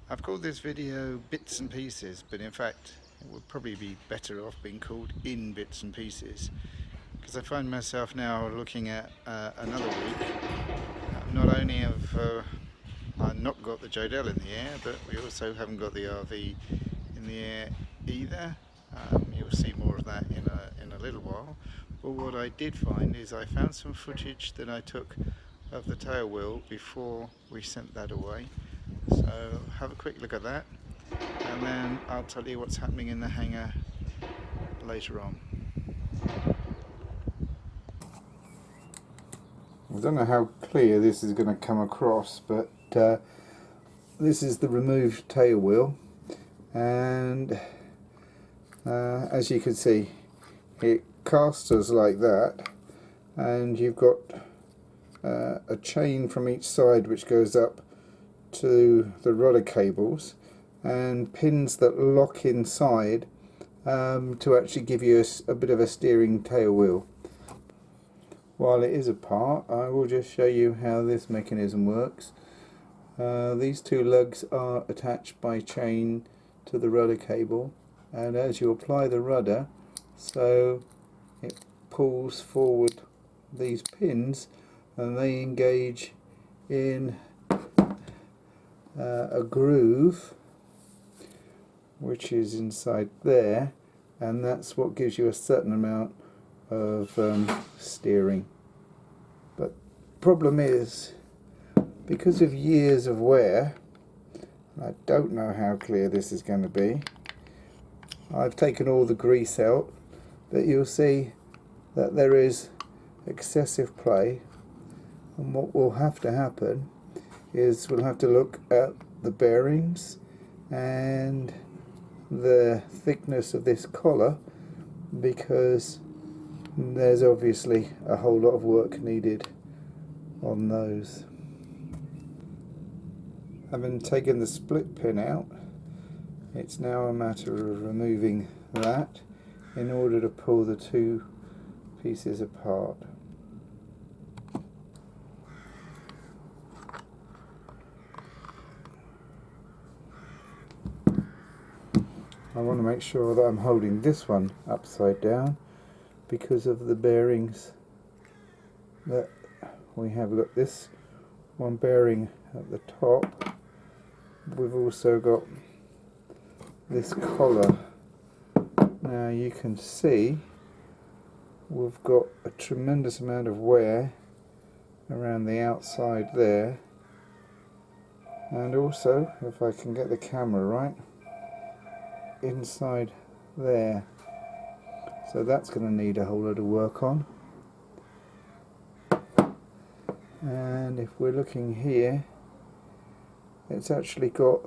I've called this video Bits and Pieces, but in fact it would probably be better off being called In Bits and Pieces, because I find myself now looking at another week. Not only have I not got the Jodel in the air, but we also haven't got the RV in the air either. You'll see more of that in a little while. But what I did find is I found some footage that I took of the tail wheel before we sent that away. So have a quick look at that, and then I'll tell you what's happening in the hangar later on. I don't know how clear this is going to come across, but this is the removed tail wheel, and as you can see, it casters like that, and you've got a chain from each side which goes up to the rudder cables, and pins that lock inside to actually give you a bit of a steering tail wheel. While it is apart, I will just show you how this mechanism works. These two lugs are attached by chain to the rudder cable, and as you apply the rudder, so it pulls forward these pins and they engage in a groove which is inside there, and that's what gives you a certain amount of steering. But problem is, because of years of wear, I don't know how clear this is going to be. I've taken all the grease out, but you'll see that there is excessive play, and what will have to happen is we'll have to look at the bearings and the thickness of this collar, because there's obviously a whole lot of work needed on those. Having taken the split pin out, it's now a matter of removing that in order to pull the two pieces apart. I want to make sure that I'm holding this one upside down because of the bearings that we have. Got this one bearing at the top. We've also got this collar. Now you can see we've got a tremendous amount of wear around the outside there, and also, if I can get the camera right, inside there. So that's going to need a whole lot of work on. And if we're looking here, it's actually got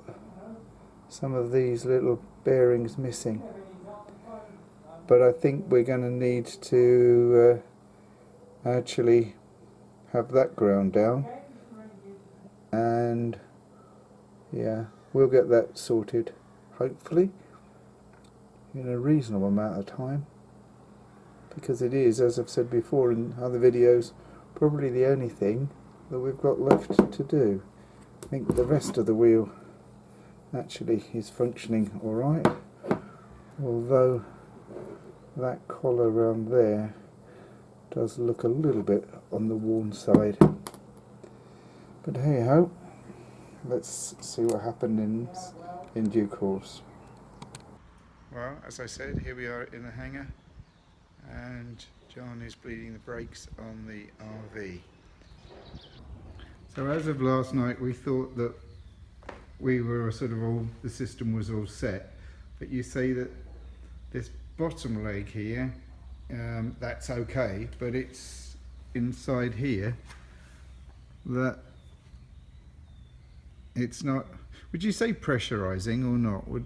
some of these little bearings missing, but I think we're going to need to actually have that ground down, and yeah, we'll get that sorted hopefully in a reasonable amount of time, because it is, as I've said before in other videos, probably the only thing that we've got left to do. I think the rest of the wheel actually is functioning alright, although that collar around there does look a little bit on the worn side. But hey ho, let's see what happened in due course. Well, as I said, here we are in the hangar, and John is bleeding the brakes on the RV. So as of last night, we thought that we were sort of all, the system was all set, but you say that this bottom leg here, that's okay, but it's inside here that it's not. Would you say pressurizing or not? No.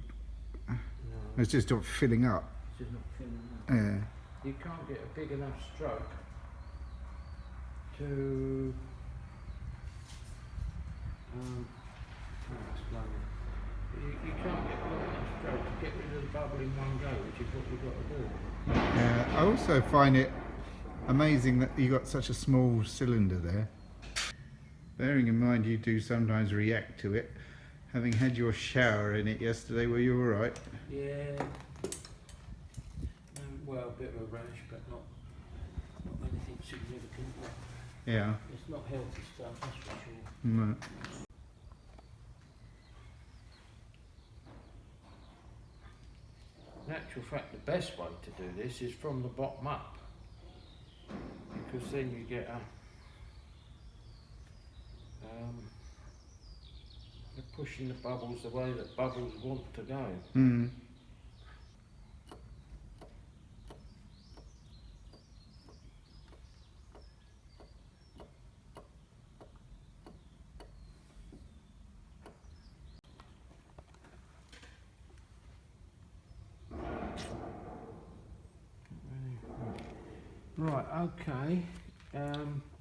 It's just not filling up. It's just not filling up. Yeah. You can't get a big enough stroke to how to explain it. You can't get a long enough stroke to get rid of the bubble in one go, which is what we've got to do. Yeah, I also find it amazing that you got such a small cylinder there. Bearing in mind you do sometimes react to it, having had your shower in it yesterday, were you all right? Yeah. Well, a bit of a rash, but not anything significant. But Yeah. it's not healthy stuff, that's for sure. No. In actual fact, the best way to do this is from the bottom up, because then you get you're pushing the bubbles the way that bubbles want to go. Mm. Right, okay.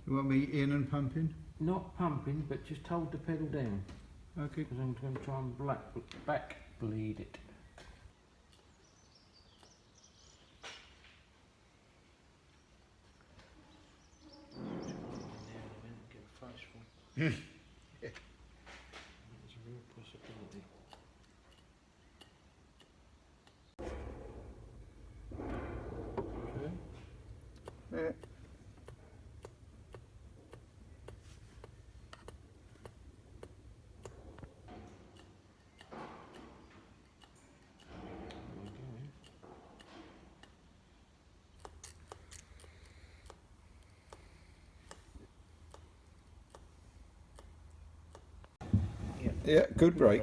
You want me in and pumping? Not pumping, but just hold the pedal down, Okay. because I'm going to try and back bleed it. Yeah. There's a real possibility. Okay. Yeah. Yeah, good break.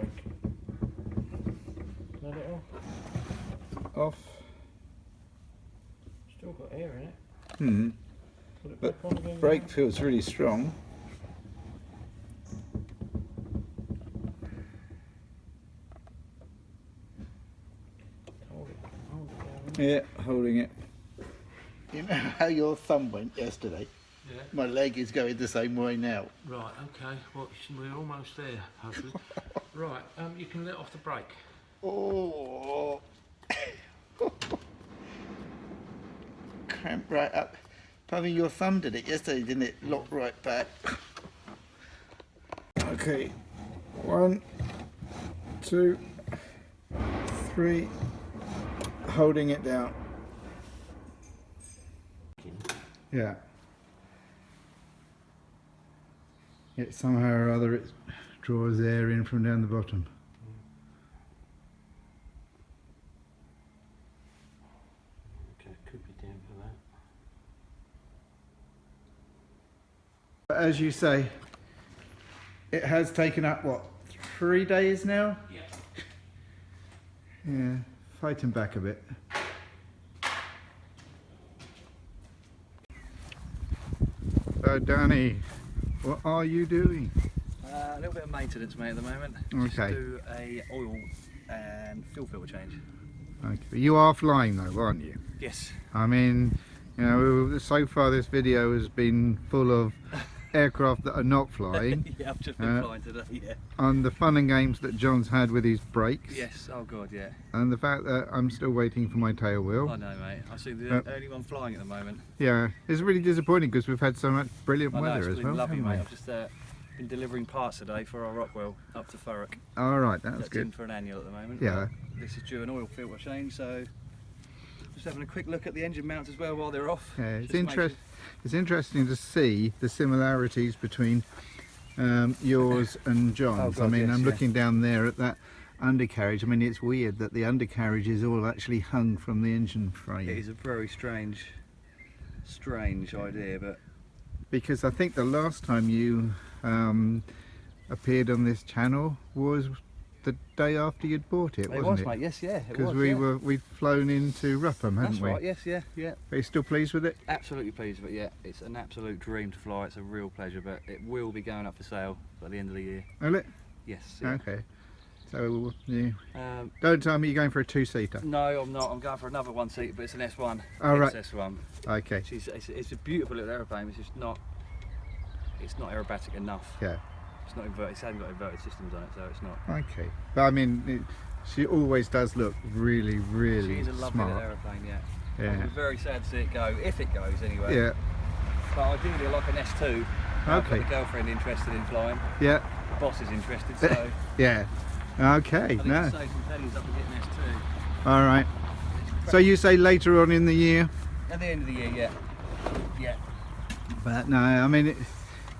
Let it off. Off. Still got air in it. Hmm. Put it But back on again. brake feels really strong. Hold it down. Yeah, holding it. You know how your thumb went yesterday? Yeah. My leg is going the same way now. Right, okay. Well, we're almost there, hopefully. Right, you can let off the brake. Oh. Cramp right up. Probably your thumb did it yesterday, didn't it? Locked right back. Okay. 1, 2, 3. Holding it down. Yeah. Yet somehow or other it draws air in from down the bottom. Okay, could be down for that. But as you say, it has taken up, what, 3 days now? Yeah. Yeah, fighting back a bit. So Danny, what are you doing? A little bit of maintenance, mate, at the moment. Okay. Just do a oil and fuel filter change. Okay, but you are flying though, aren't you? Yes. I mean, you know, so far this video has been full of aircraft that are not flying. Yeah, I've just been flying today, yeah. And the fun and games that John's had with his brakes. Yes, oh god, yeah. And the fact that I'm still waiting for my tail wheel. I know, mate. I see the only one flying at the moment. Yeah, it's really disappointing because we've had so much brilliant I know, weather it's as been well. lovely, haven't mate. we? I've just been delivering parts today for our Rockwell up to Thurrock. All right, that's That's good. in for an annual at the moment. Yeah. This is due an oil filter change, so just having a quick look at the engine mounts as well while they're off. Yeah, Just make sure- it's interesting to see the similarities between yours and John's. Oh God, I mean, yes, I'm yeah. looking down there at that undercarriage. I mean, it's weird that the undercarriage is all actually hung from the engine frame. It is a very strange idea, but Because I think the last time you appeared on this channel was the day after you'd bought it, wasn't it was, it? mate. Yes, yeah. it Because was, we'd flown into Rupham, hadn't That's we? right. Yes, yeah, yeah. Are you still pleased with it? Absolutely pleased with it, yeah. It's an absolute dream to fly. It's a real pleasure, but it will be going up for sale by the end of the year. Will it? Yes. Yeah. Okay. So you Um, don't tell me you're going for a two-seater. no, I'm not. I'm going for another one seat, but it's an S1. Oh, right. S1. Okay. It's a beautiful little aeroplane. It's just not. It's not aerobatic enough. Yeah. It's not inverted. It hasn't got inverted systems on it, so it's not. Okay. But I mean, she always does look really, really She's a lovely little smart. aeroplane, yeah. Yeah. I'd be very sad to see it go, if it goes anyway. Yeah. But ideally I like an S2. I've got Okay. a girlfriend interested in flying. Yeah. The boss is interested, so Yeah. Okay, I think no. it's safe from pennies up to getting S2. All right. So you say later on in the year? At the end of the year, yeah. Yeah. But no, I mean,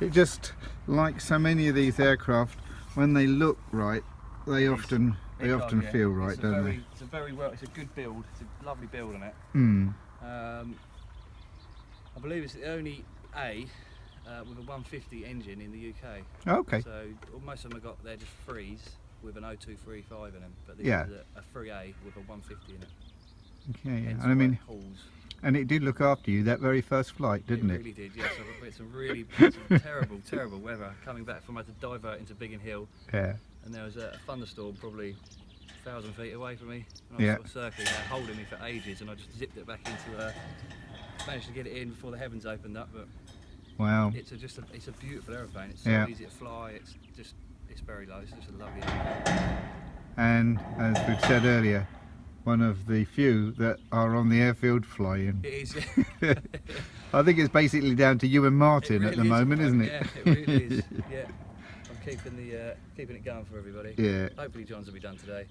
it just, like so many of these aircraft, when they look right, they often Yeah. feel right, It's don't they? It's a very well. It's a good build. It's a lovely build on it. Mm. I believe it's the only A with a 150 engine in the UK. Okay. So most of them have got they're just threes with an 0235 in them, but this Yeah. is a 3A with a 150 in it. Okay, yeah. Hence And I why mean, it hauls. and it did look after you that very first flight, didn't It it? really did, yes. It's some really some terrible weather coming back from had to divert into Biggin Hill, Yeah. and there was a thunderstorm probably 1,000 feet away from me. And I was Yeah. sort of circling there, holding me for ages, and I just zipped it back into. Managed to get it in before the heavens opened up, but Wow. it's a beautiful aeroplane. It's so Yeah. easy to fly. It's very low. It's just a lovely aeroplane. And as we've said earlier, one of the few that are on the airfield flying. It is. I think it's basically down to you and Martin at the moment, isn't it? Yeah, it really is. Yeah, I'm keeping it going for everybody. Yeah. Hopefully John's will be done today.